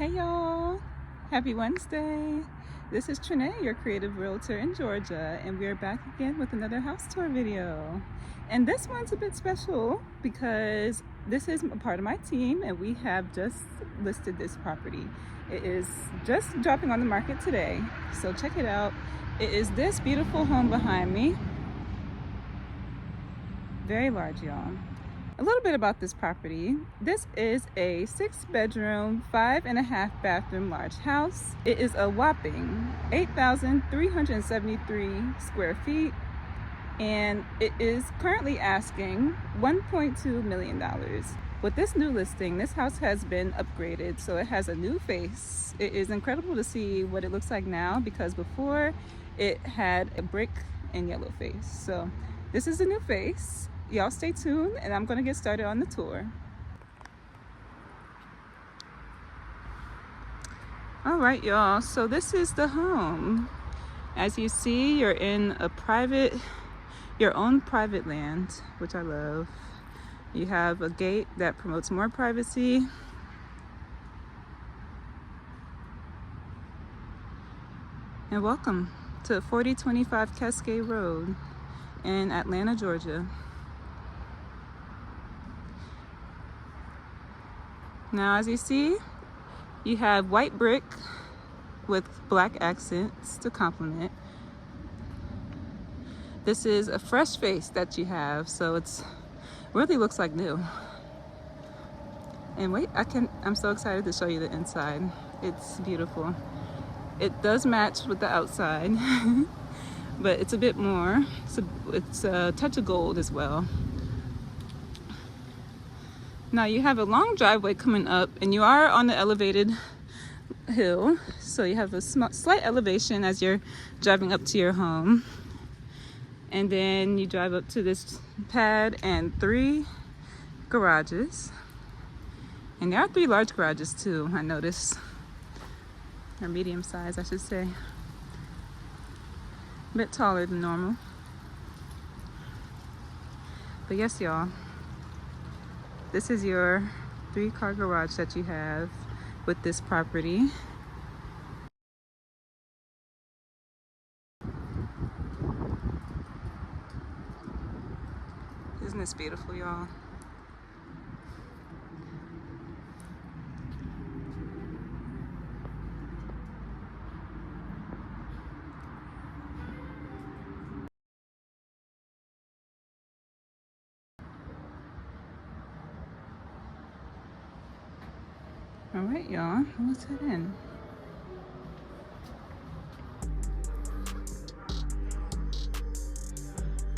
Hey y'all, happy Wednesday. This is Trene, your creative realtor in Georgia, and we're back again with another house tour video. And this one's a bit special because this is a part of my team and we have just listed this property. It is just dropping on the market today, so check it out. It is this beautiful home behind me. Very large, y'all. A little bit about this property. This is a 6-bedroom, 5.5 bathroom large house. It is a whopping 8,373 square feet, and it is currently asking $1.2 million. With this new listing, this house has been upgraded, so it has a new face. It is incredible to see what it looks like now because before it had a brick and yellow face. So this is a new face. Y'all stay tuned and I'm gonna get started on the tour. All right, y'all, so this is the home. As you see, you're in a your own private land, which I love. You have a gate that promotes more privacy. And welcome to 4025 Cascade Road in Atlanta, Georgia. Now, as you see, you have white brick with black accents to complement. This is a fresh face that you have, so it's really looks like new. And wait, I'm so excited to show you the inside. It's beautiful. It does match with the outside, but it's a bit more. It's a touch of gold as well. Now you have a long driveway coming up and you are on the elevated hill. So you have a slight elevation as you're driving up to your home. And then you drive up to this pad and 3 garages. And there are 3 large garages too, I noticed. Or medium size, I should say. A bit taller than normal. But yes, y'all. This is your 3-car garage that you have with this property. Isn't this beautiful, y'all? All right, y'all, let's head in.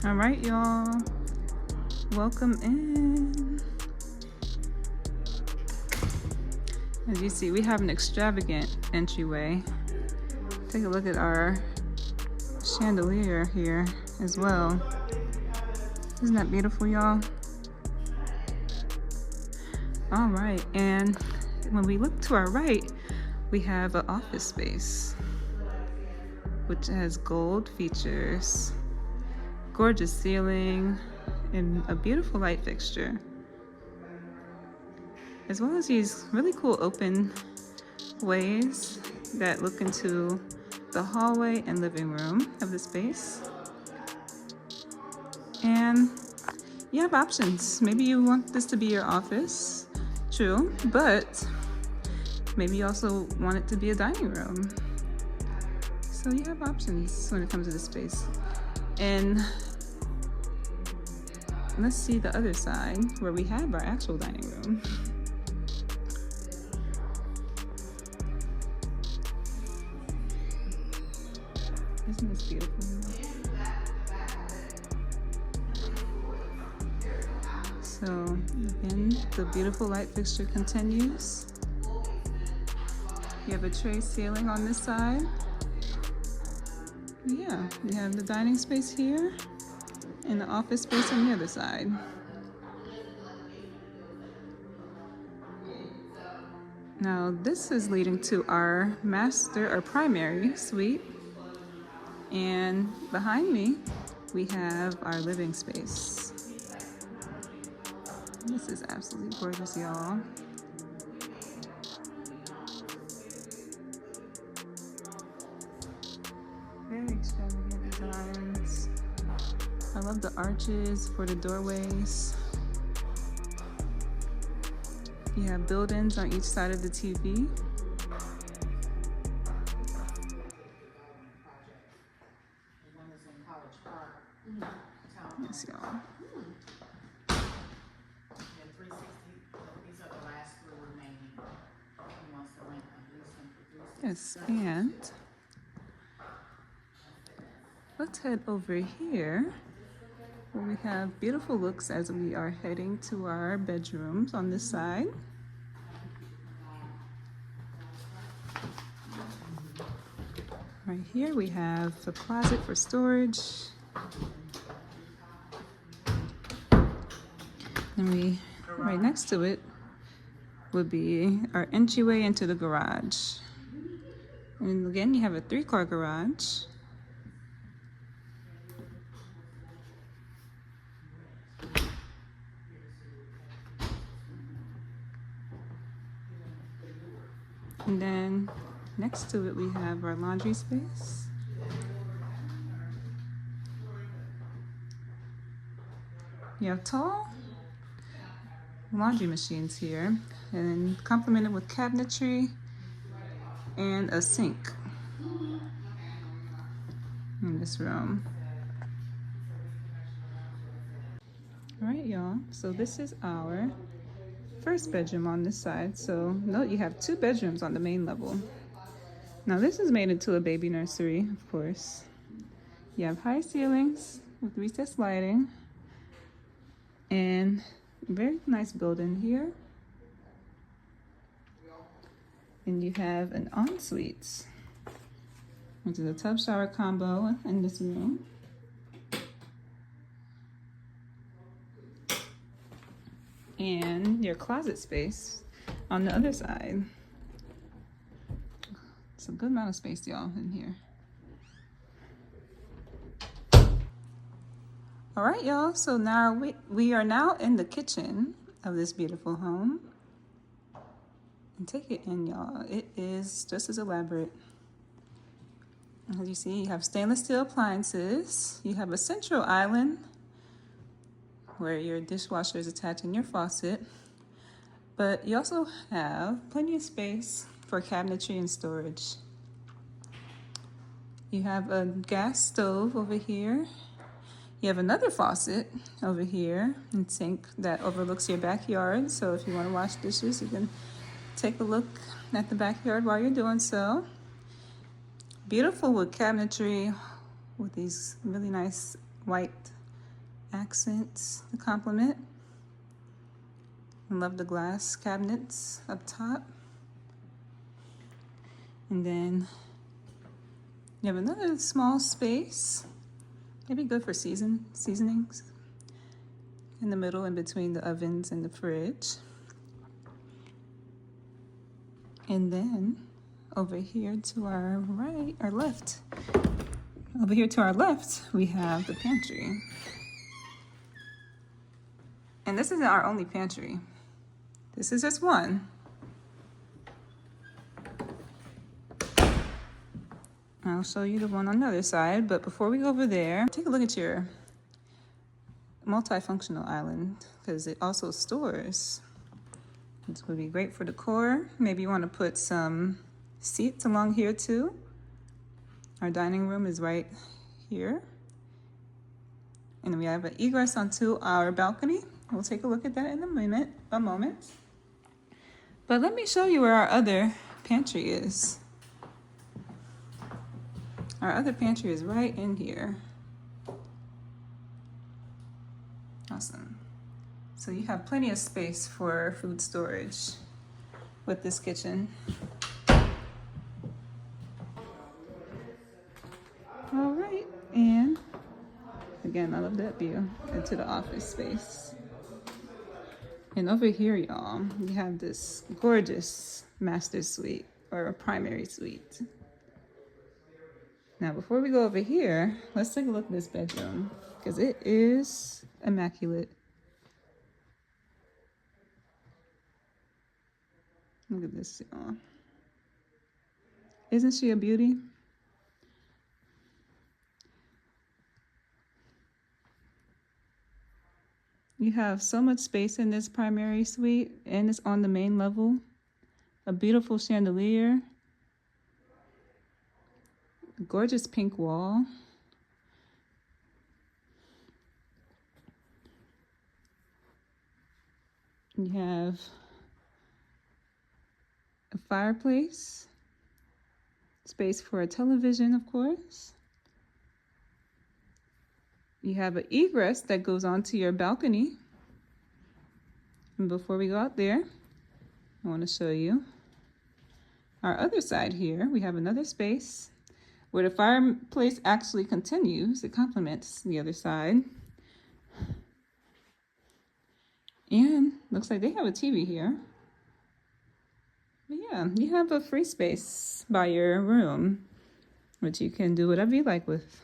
All right, y'all, welcome in. As you see, we have an extravagant entryway. Take a look at our chandelier here as well. Isn't that beautiful, y'all? All right, and when we look to our right, we have an office space, which has gold features, gorgeous ceiling, and a beautiful light fixture, as well as these really cool open ways that look into the hallway and living room of the space. And you have options. Maybe you want this to be your office, true, but maybe you also want it to be a dining room. So you have options when it comes to this space. And let's see the other side where we have our actual dining room. Isn't this beautiful? So again, the beautiful light fixture continues. You have a tray ceiling on this side. Yeah, you have the dining space here and the office space on the other side. Now this is leading to our master or primary suite. And behind me, we have our living space. This is absolutely gorgeous, y'all. love the arches for the doorways. You have build-ins on each side of the TV. Yes, y'all. Yes, and let's head over here where we have beautiful looks as we are heading to our bedrooms on this side. Right here we have a closet for storage. And right next to it would be our entryway into the garage. And again, you have a 3-car garage. And then next to it, we have our laundry space. You have tall laundry machines here, and complemented with cabinetry and a sink in this room. All right, y'all, so this is our first bedroom on this side. So note you have 2 bedrooms on the main level. Now this is made into a baby nursery, of course. You have high ceilings with recessed lighting and very nice build-in here. And you have an ensuite, which is a tub shower combo in this room. And your closet space on the other side. It's a good amount of space, y'all, in here. All right, y'all, so now we are now in the kitchen of this beautiful home. And take it in, y'all. It is just as elaborate. As you see, you have stainless steel appliances. You have a central island where your dishwasher is attached and your faucet. But you also have plenty of space for cabinetry and storage. You have a gas stove over here. You have another faucet over here and sink that overlooks your backyard. So if you want to wash dishes, you can take a look at the backyard while you're doing so. Beautiful wood cabinetry with these really nice white accents to complement. I love the glass cabinets up top. And then you have another small space, maybe good for seasonings, in the middle in between the ovens and the fridge. And then over here to our right, our left, over here to our left, we have the pantry. And this isn't our only pantry. This is just one. I'll show you the one on the other side, but before we go over there, take a look at your multifunctional island, because it also stores. This would be great for decor. Maybe you want to put some seats along here too. Our dining room is right here. And we have an egress onto our balcony. We'll take a look at that in a moment. But let me show you where our other pantry is. Our other pantry is right in here. Awesome. So you have plenty of space for food storage with this kitchen. All right, and again, I love that view into the office space. And over here, y'all, you have this gorgeous master suite or a primary suite. Now, before we go over here, let's take a look at this bedroom because it is immaculate. Look at this, y'all. Isn't she a beauty? You have so much space in this primary suite, and it's on the main level. A beautiful chandelier, a gorgeous pink wall. You have a fireplace, space for a television, of course. You have an egress that goes onto your balcony. And before we go out there, I want to show you our other side here. We have another space where the fireplace actually continues. It complements the other side. And looks like they have a TV here. But yeah, you have a free space by your room, which you can do whatever you like with.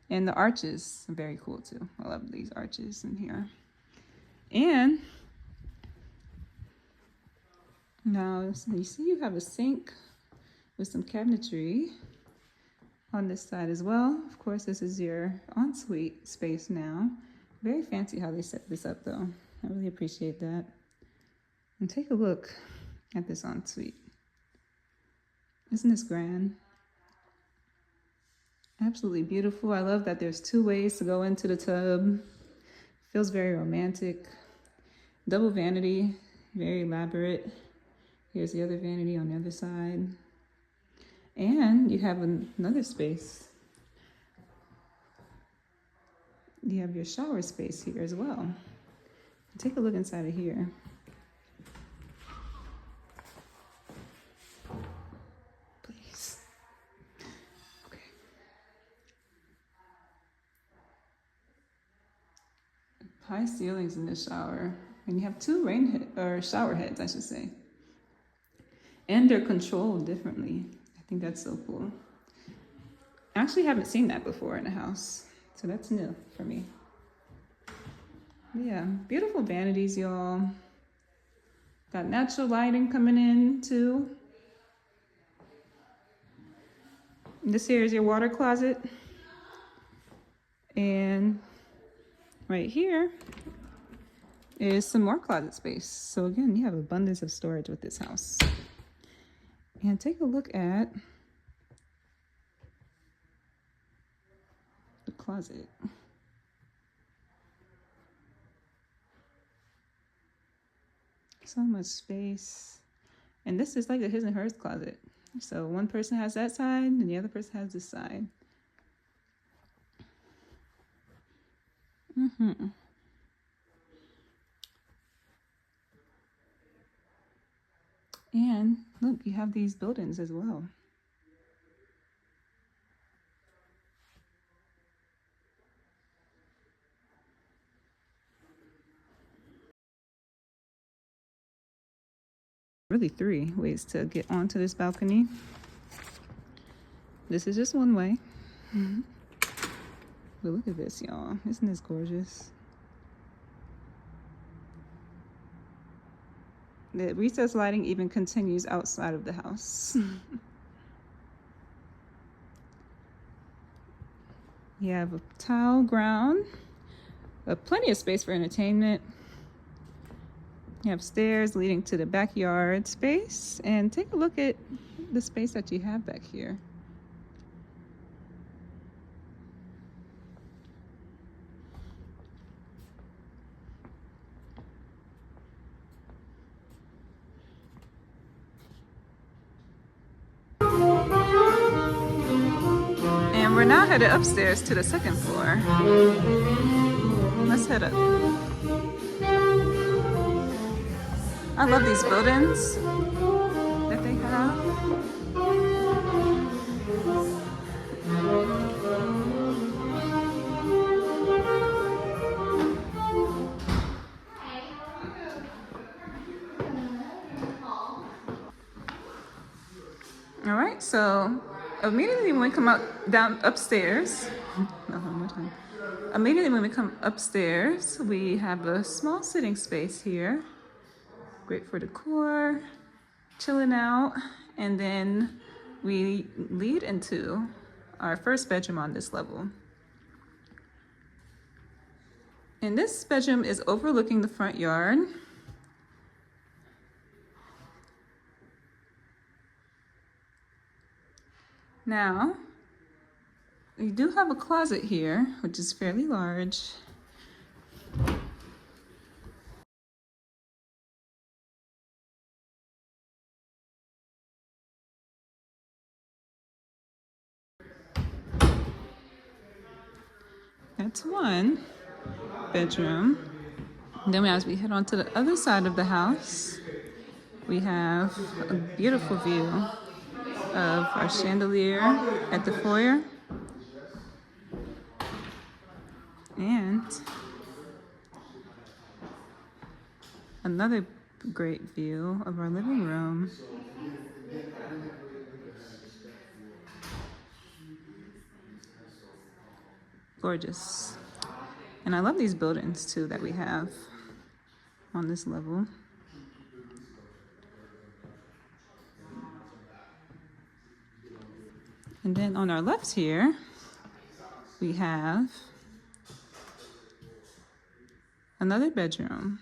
And the arches are very cool too. I love these arches in here. And now you see you have a sink with some cabinetry on this side as well. Of course, this is your ensuite space now. Very fancy how they set this up though. I really appreciate that. And take a look at this ensuite. Isn't this grand? Absolutely beautiful. I love that there's 2 ways to go into the tub. Feels very romantic. Double vanity, very elaborate. Here's the other vanity on the other side. And you have another space. You have your shower space here as well. Take a look inside of here. Please. Okay. High ceilings in this shower. And you have 2 shower heads, I should say. And they're controlled differently. I think that's so cool. I actually haven't seen that before in a house, so that's new for me. Yeah, beautiful vanities, y'all. Got natural lighting coming in too. This here is your water closet. And right here is some more closet space. So again, you have abundance of storage with this house. And take a look at the closet. So much space. And this is like a his and hers closet. So one person has that side and the other person has this side. And look, you have these built-ins as well. Really 3 ways to get onto this balcony. This is just one way. But look at this, y'all. Isn't this gorgeous? The recessed lighting even continues outside of the house. You have a tile ground, plenty of space for entertainment. You have stairs leading to the backyard space, and take a look at the space that you have back here. And we're now headed upstairs to the 2nd floor. Let's head up. I love these buildings that they have. All right, so immediately when we come down upstairs, immediately when we come upstairs, we have a small sitting space here. Great for decor, chilling out, and then we lead into our 1st bedroom on this level. And this bedroom is overlooking the front yard. Now, you do have a closet here, which is fairly large. That's one bedroom. And then as we head on to the other side of the house, we have a beautiful view of our chandelier at the foyer. And another great view of our living room. Gorgeous. And I love these buildings too that we have on this level. And then on our left here, we have another bedroom.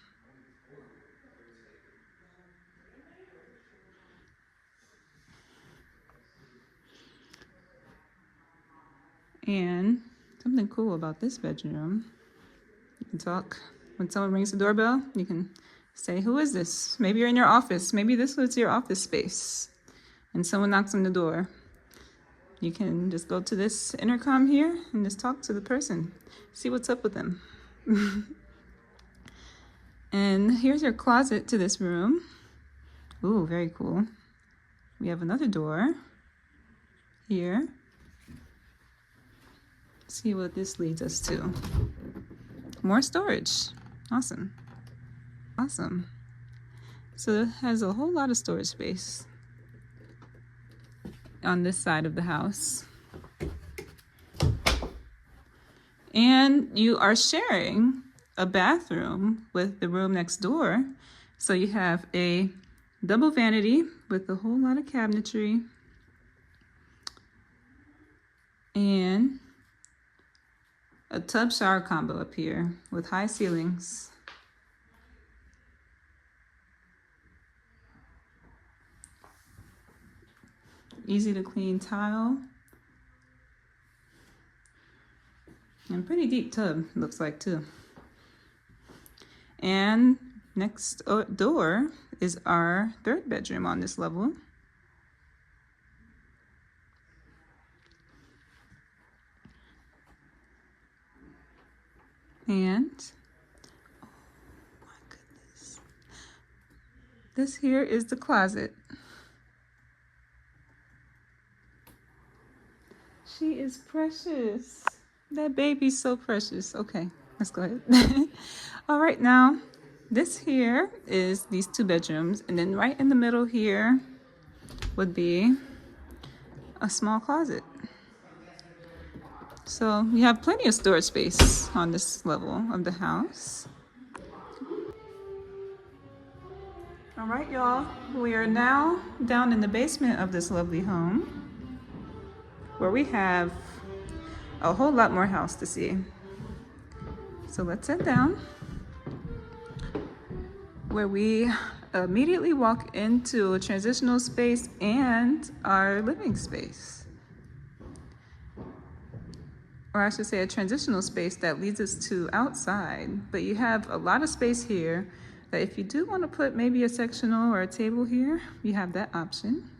And something cool about this bedroom, you can talk when someone rings the doorbell, you can say, "Who is this?" Maybe you're in your office. Maybe this was your office space and someone knocks on the door. You can just go to this intercom here and just talk to the person, see what's up with them. And here's your closet to this room. Ooh, very cool. We have another door here. See what this leads us to. More storage. Awesome. Awesome. So it has a whole lot of storage space on this side of the house. And you are sharing a bathroom with the room next door. So you have a double vanity with a whole lot of cabinetry. And a tub shower combo up here with high ceilings. Easy to clean tile. And pretty deep tub, looks like too. And next door is our third bedroom on this level. And, oh my goodness, this here is the closet. She is precious. That baby's so precious. Okay, let's go ahead. All right, now this here is these two bedrooms, and then right in the middle here would be a small closet. So we have plenty of storage space on this level of the house. All right, y'all, we are now down in the basement of this lovely home where we have a whole lot more house to see. So let's head down where we immediately walk into a transitional space and our living space. Or I should say a transitional space that leads us to outside. But you have a lot of space here that if you do want to put maybe a sectional or a table here, you have that option.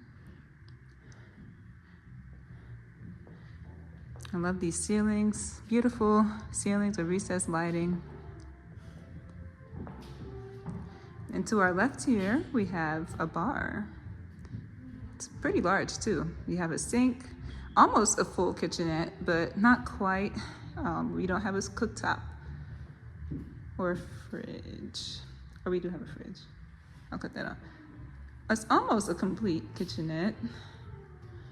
I love these ceilings, beautiful ceilings with recessed lighting. And to our left here, we have a bar. It's pretty large too. You have a sink, almost a full kitchenette, but not quite. We don't have a cooktop or a fridge. Or we do have a fridge. I'll cut that out. It's almost a complete kitchenette.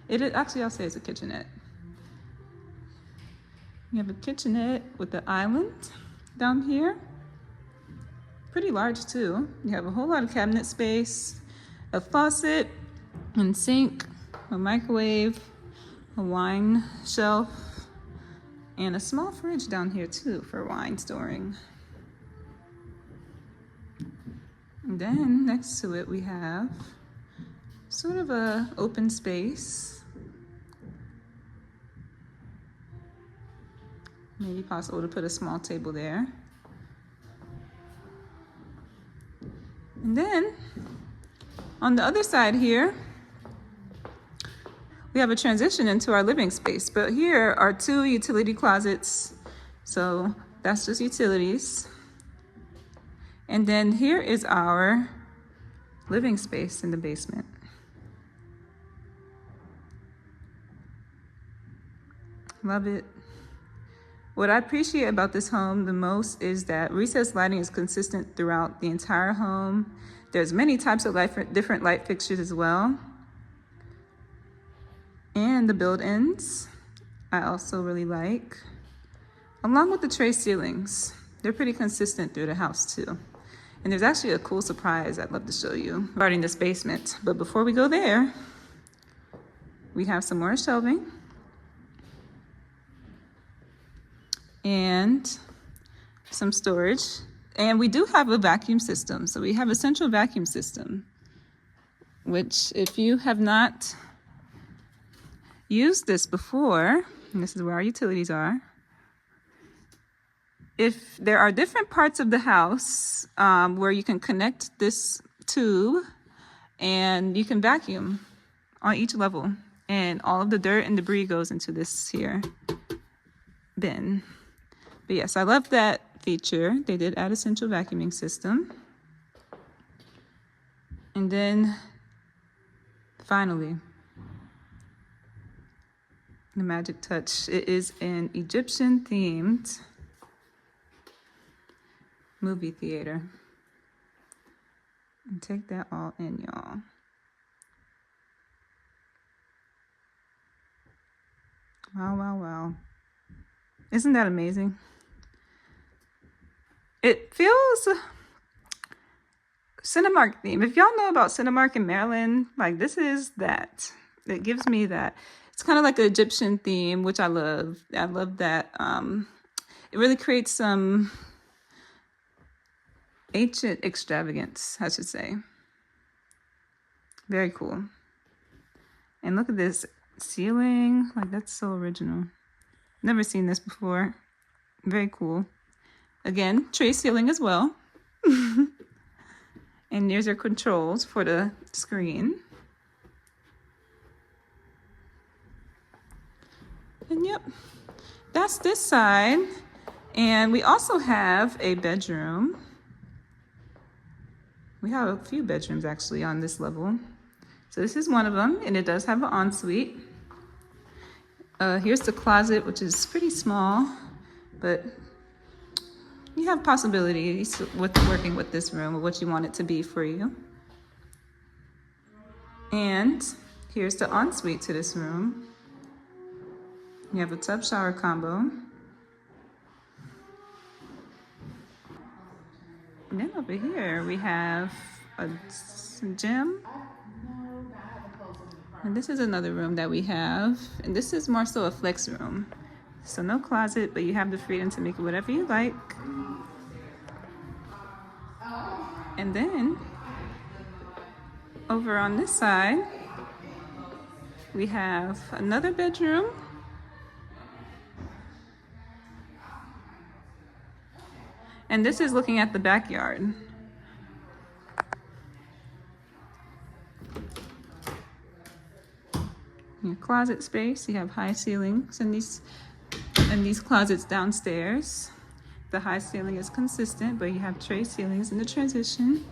It is, actually, I'll say it's a kitchenette. You have a kitchenette with the island down here. Pretty large too. You have a whole lot of cabinet space, a faucet and sink, a microwave, a wine shelf, and a small fridge down here too for wine storing. And then next to it we have sort of a open space. Maybe possible to put a small table there. And then on the other side here, we have a transition into our living space, but here are 2 utility closets. So that's just utilities. And then here is our living space in the basement. Love it. What I appreciate about this home the most is that recessed lighting is consistent throughout the entire home. There's many types of different light fixtures as well. And the build-ins, I also really like. Along with the tray ceilings. They're pretty consistent through the house too. And there's actually a cool surprise I'd love to show you regarding this basement. But before we go there, we have some more shelving. And some storage. And we do have a vacuum system. So we have a central vacuum system, which if you have not used this before, and this is where our utilities are, if there are different parts of the house where you can connect this tube and you can vacuum on each level, and all of the dirt and debris goes into this here bin. But yes, I love that feature. They did add a central vacuuming system. And then finally, the magic touch. It is an Egyptian themed movie theater. And take that all in, y'all. Wow, wow, wow. Isn't that amazing? It feels Cinemark theme. If y'all know about Cinemark in Maryland, like this is that. It gives me that. It's kind of like an Egyptian theme, which I love. I love that. It really creates some ancient extravagance, I should say. Very cool. And look at this ceiling. Like that's so original. Never seen this before. Very cool. Again, tray ceiling as well. And there's your controls for the screen. And yep, that's this side. And we also have a bedroom. We have a few bedrooms actually on this level. So this is one of them, and it does have an ensuite. Here's the closet, which is pretty small, but you have possibilities with working with this room or what you want it to be for you. And here's the ensuite to this room. You have a tub shower combo. And then over here we have a gym. And this is another room that we have. And this is more so a flex room. So no closet, but you have the freedom to make it whatever you like. And then over on this side, we have another bedroom. And this is looking at the backyard. Your closet space, you have high ceilings in these closets downstairs. The high ceiling is consistent, but you have tray ceilings in the transition.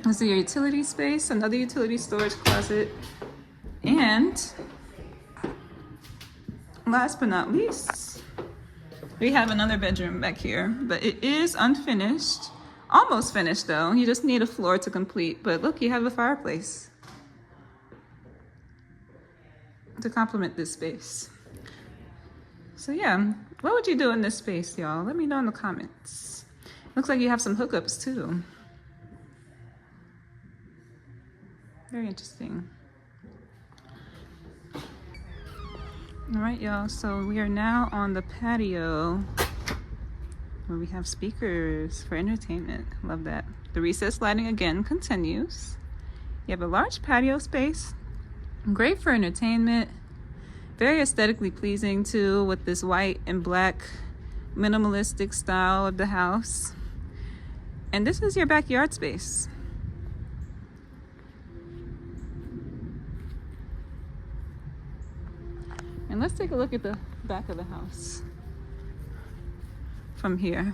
This is your utility space, another utility storage closet. And last but not least, we have another bedroom back here, but it is unfinished. Almost finished though. You just need a floor to complete. But look, you have a fireplace to complement this space. So yeah, what would you do in this space, y'all? Let me know in the comments. Looks like you have some hookups too. Very interesting. All right, y'all, so we are now on the patio where we have speakers for entertainment. Love that. The recessed lighting again continues. You have a large patio space, great for entertainment, very aesthetically pleasing too, with this white and black minimalistic style of the house. And this is your backyard space. And let's take a look at the back of the house from here.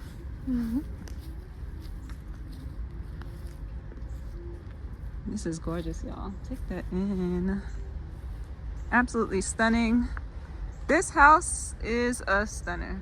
This is gorgeous, y'all. Take that in. Absolutely stunning. This house is a stunner.